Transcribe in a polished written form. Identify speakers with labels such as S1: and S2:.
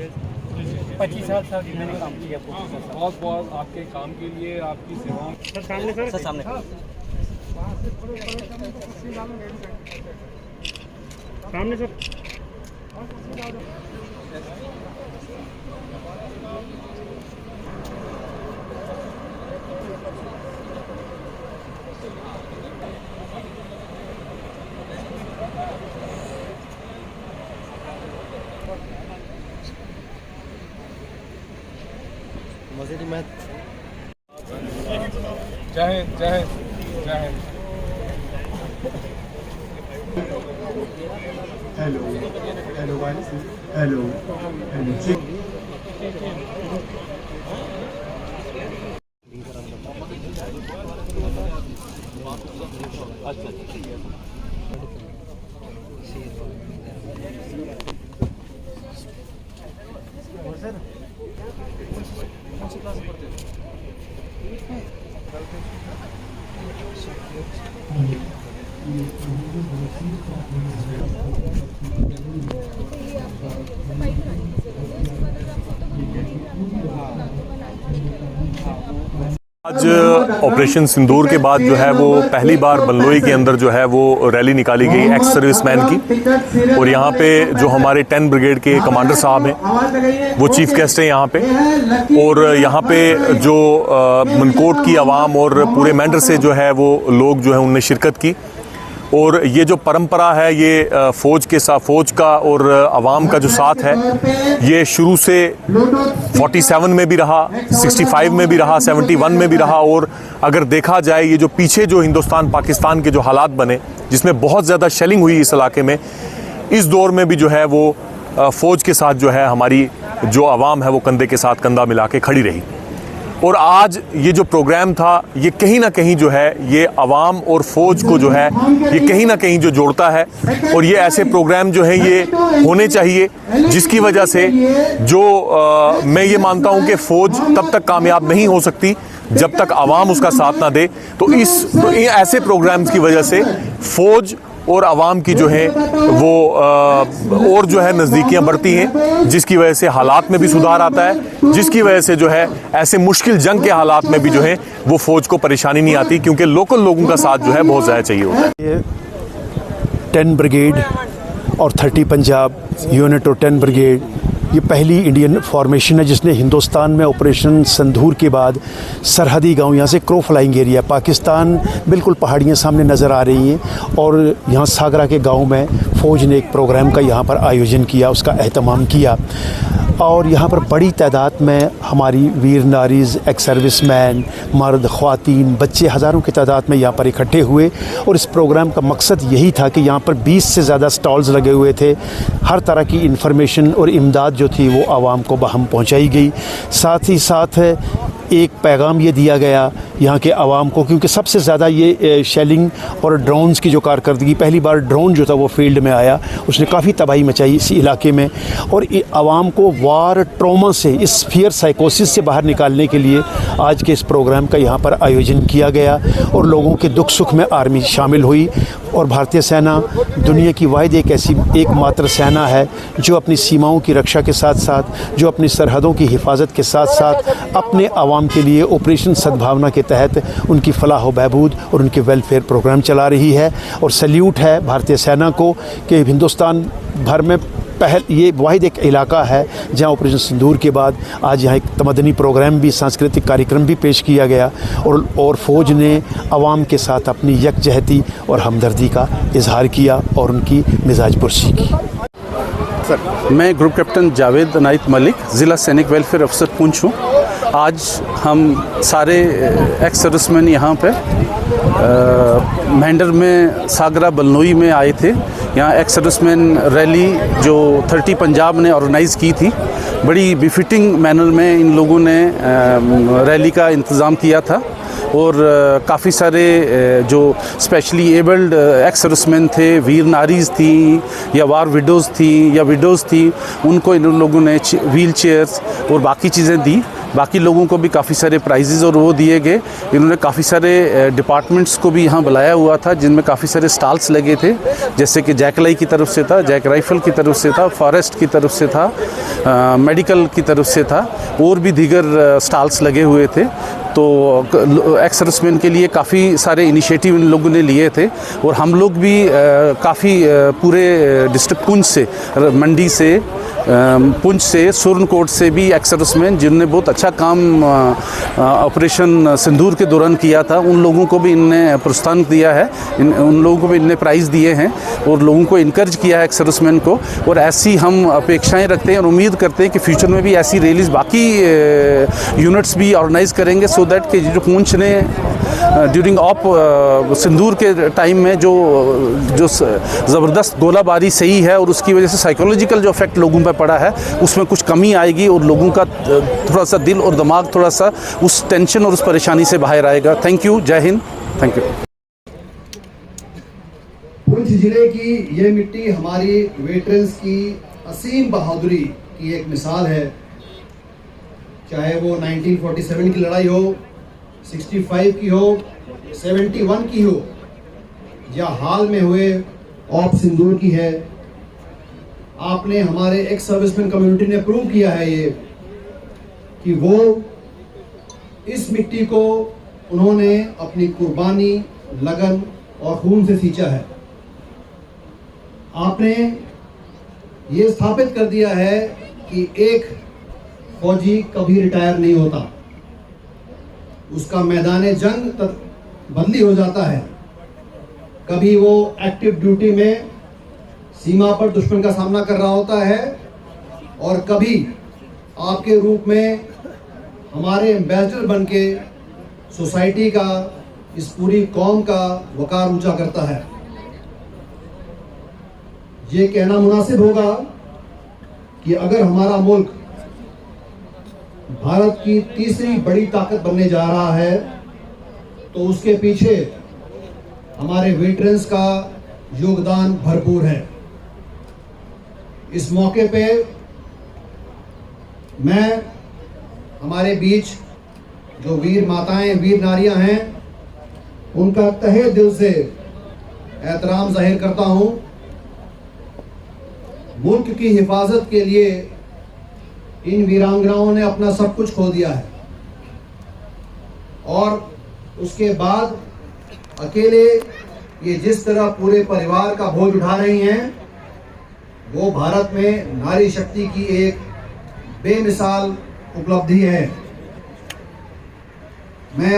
S1: 25 साल सर मैंने काम किया।
S2: बहुत बहुत आपके काम के लिए, आपकी सेवाओं।
S1: सर सामने सर सामने सामने सर।
S3: मज़े में
S2: जय हिंद, जय हिंद, जय Hind.
S4: Hello hello hello hello.
S5: आज ऑपरेशन सिंदूर के बाद जो है वो पहली बार बलनोई के अंदर जो है वो रैली निकाली गई एक्स सर्विसमैन की। और यहाँ पे जो हमारे 10 ब्रिगेड के कमांडर साहब हैं वो चीफ गेस्ट हैं यहाँ पे। और यहाँ पे जो मनकोट की आवाम और पूरे मेंढर से जो है वो लोग जो है उनने शिरकत की। और ये जो परंपरा है ये फ़ौज के साथ, फ़ौज का और आवाम का जो साथ है ये शुरू से 47 में भी रहा, 65 में भी रहा, 71 में भी रहा। और अगर देखा जाए ये जो पीछे जो हिंदुस्तान पाकिस्तान के जो हालात बने जिसमें बहुत ज़्यादा शेलिंग हुई इस इलाके में, इस दौर में भी जो है वो फ़ौज के साथ जो है हमारी जो आवाम है वो कंधे के साथ कंधा मिला के खड़ी रही। और आज ये जो प्रोग्राम था ये कहीं ना कहीं जो है ये आवाम और फ़ौज को जो है ये कहीं ना कहीं जो जोड़ता है। और ये ऐसे प्रोग्राम जो है ये होने चाहिए जिसकी वजह से जो मैं ये मानता हूँ कि फ़ौज तब तक कामयाब नहीं हो सकती जब तक आवाम उसका साथ ना दे। तो ऐसे प्रोग्राम्स की वजह से फ़ौज और आवाम की जो है वो और जो है नज़दीकियाँ बढ़ती हैं, जिसकी वजह से हालात में भी सुधार आता है, जिसकी वजह से जो है ऐसे मुश्किल जंग के हालात में भी जो है वो फ़ौज को परेशानी नहीं आती, क्योंकि लोकल लोगों का साथ जो है बहुत ज़्यादा चाहिए होता है।
S3: 10 ब्रिगेड और 30 पंजाब यूनिट और 10 ब्रिगेड ये पहली इंडियन फॉर्मेशन है जिसने हिंदुस्तान में ऑपरेशन संदूर के बाद सरहदी गांव, यहाँ से क्रो फ्लाइंग एरिया, पाकिस्तान बिल्कुल पहाड़ियाँ सामने नज़र आ रही हैं। और यहाँ सागरा के गांव में फ़ौज ने एक प्रोग्राम का यहाँ पर आयोजन किया, उसका एहतमाम किया। और यहाँ पर बड़ी तादाद में हमारी वीर नारीज़, एक्स सर्विसमैन, मर्द, ख़वातीन, बच्चे हज़ारों की तादाद में यहाँ पर इकट्ठे हुए। और इस प्रोग्राम का मकसद यही था कि यहाँ पर 20 से ज़्यादा स्टॉल्स लगे हुए थे। हर तरह की इंफॉर्मेशन और इमदाद जो थी वो आवाम को बहम पहुँचाई गई। साथ ही साथ एक पैगाम ये दिया गया यहाँ के आवाम को, क्योंकि सबसे ज़्यादा ये शेलिंग और ड्रोन्स की जो कारकर्दगी, पहली बार ड्रोन जो था वो फील्ड में आया, उसने काफ़ी तबाही मचाई इस इलाके में। और आवाम को वार ट्रॉमा से, इस फियर साइकोसिस से बाहर निकालने के लिए आज के इस प्रोग्राम का यहाँ पर आयोजन किया गया। और लोगों के दुख सुख में आर्मी शामिल हुई। और भारतीय सेना दुनिया की वाहिद एक ऐसी एकमात्र सेना है जो अपनी सीमाओं की रक्षा के साथ साथ, जो अपनी सरहदों की हिफाजत के साथ साथ अपने आवाम के लिए ऑपरेशन सद्भावना के तहत उनकी फलाह व बहबूद और उनके वेलफेयर प्रोग्राम चला रही है। और सल्यूट है भारतीय सेना को कि हिंदुस्तान भर में ये वाहिद एक इलाका है जहाँ ऑपरेशन सिंदूर के बाद आज यहाँ एक तमदनी प्रोग्राम भी, सांस्कृतिक कार्यक्रम भी पेश किया गया। और फ़ौज ने आवाम के साथ अपनी यकजहती और हमदर्दी का इजहार किया और उनकी मिजाज पुरसी की।
S6: सर, मैं ग्रुप कैप्टन जावेद अनायत मलिक, ज़िला सैनिक वेलफेयर अफसर पुंछ हूँ। आज हम सारे एक्स सर्विसमैन यहाँ पे मेंढर में, सागरा, बलनोई में आए थे। यहाँ एक्स सर्विसमैन रैली जो 30 पंजाब ने ऑर्गेनाइज़ की थी, बड़ी बिफिटिंग मैनर में इन लोगों ने रैली का इंतज़ाम किया था। और काफ़ी सारे जो स्पेशली एबल्ड एक्स सर्विसमैन थे, वीर नारीज़ थी या वार विडोज़ थी या विडोज़ थी, उनको इन लोगों ने व्हील चेयर्स और बाकी चीज़ें दी बाकी लोगों को भी काफ़ी सारे प्राइजेज़ और वो दिए गए। इन्होंने काफ़ी सारे डिपार्टमेंट्स को भी यहाँ बुलाया हुआ था, जिनमें काफ़ी सारे स्टॉल्स लगे थे, जैसे कि जैकलाई की तरफ से था, जैक राइफल की तरफ से था, फॉरेस्ट की तरफ से था, मेडिकल की तरफ से था, और भी दीगर स्टॉल्स लगे हुए थे। तो एक्स सर्विसमैन के लिए काफ़ी सारे इनिशिएटिव इन लोगों ने लिए थे, और हम लोग भी काफ़ी पूरे डिस्ट्रिक्ट पुंछ से, मंडी से, पुंछ से, सुरनकोट से भी एक्स सर्विसमैन जिन्होंने बहुत अच्छा काम ऑपरेशन सिंदूर के दौरान किया था, उन लोगों को भी इनने प्रोत्साहन दिया है, उन लोगों को भी इनने प्राइज़ दिए हैं और लोगों को इनकरेज किया है एक्स सर्विसमैन को। और ऐसी हम अपेक्षाएं रखते हैं और उम्मीद करते हैं कि फ्यूचर में भी ऐसी रैलीज बाकी यूनिट्स भी ऑर्गेनाइज़ करेंगे, सो दैट कि जो पुंछ ने ड्यूरिंग ऑप सिंदूर के टाइम में जो ज़बरदस्त गोलाबारी सही है और उसकी वजह से साइकोलॉजिकल जो इफेक्ट लोगों पर पड़ा है, उसमें कुछ कमी आएगी और लोगों का थोड़ा सा दिल और दिमाग थोड़ा सा उस टेंशन और उस परेशानी से बाहर आएगा। थैंक यू, जय हिंद, थैंक यू।
S7: पुंछ जिले की ये मिट्टी हमारी वेटरन्स की असीम बहादुरी की एक मिसाल है। चाहे वो 1947 की लड़ाई हो, 65 की हो, 71 की हो, या हाल में हुए ऑप सिंदूर की है। आपने, हमारे एक्स सर्विसमैन कम्युनिटी ने प्रूव किया है ये कि वो इस मिट्टी को उन्होंने अपनी कुर्बानी, लगन और खून से सींचा है। आपने ये स्थापित कर दिया है कि एक फौजी कभी रिटायर नहीं होता, उसका मैदान जंग तक बदली हो जाता है। कभी वो एक्टिव ड्यूटी में सीमा पर दुश्मन का सामना कर रहा होता है, और कभी आपके रूप में हमारे एम्बेसडर बन के सोसाइटी का, इस पूरी कौम का वकार ऊंचा करता है। ये कहना मुनासिब होगा कि अगर हमारा मुल्क भारत की तीसरी बड़ी ताकत बनने जा रहा है, तो उसके पीछे हमारे वेटरन्स का योगदान भरपूर है। इस मौके पे मैं हमारे बीच जो वीर माताएं, वीर नारियां हैं, उनका तहे दिल से एहतराम जाहिर करता हूं। मुल्क की हिफाजत के लिए इन वीरांगनाओं ने अपना सब कुछ खो दिया है, और उसके बाद अकेले ये जिस तरह पूरे परिवार का बोझ उठा रही हैं, वो भारत में नारी शक्ति की एक बेमिसाल उपलब्धि है। मैं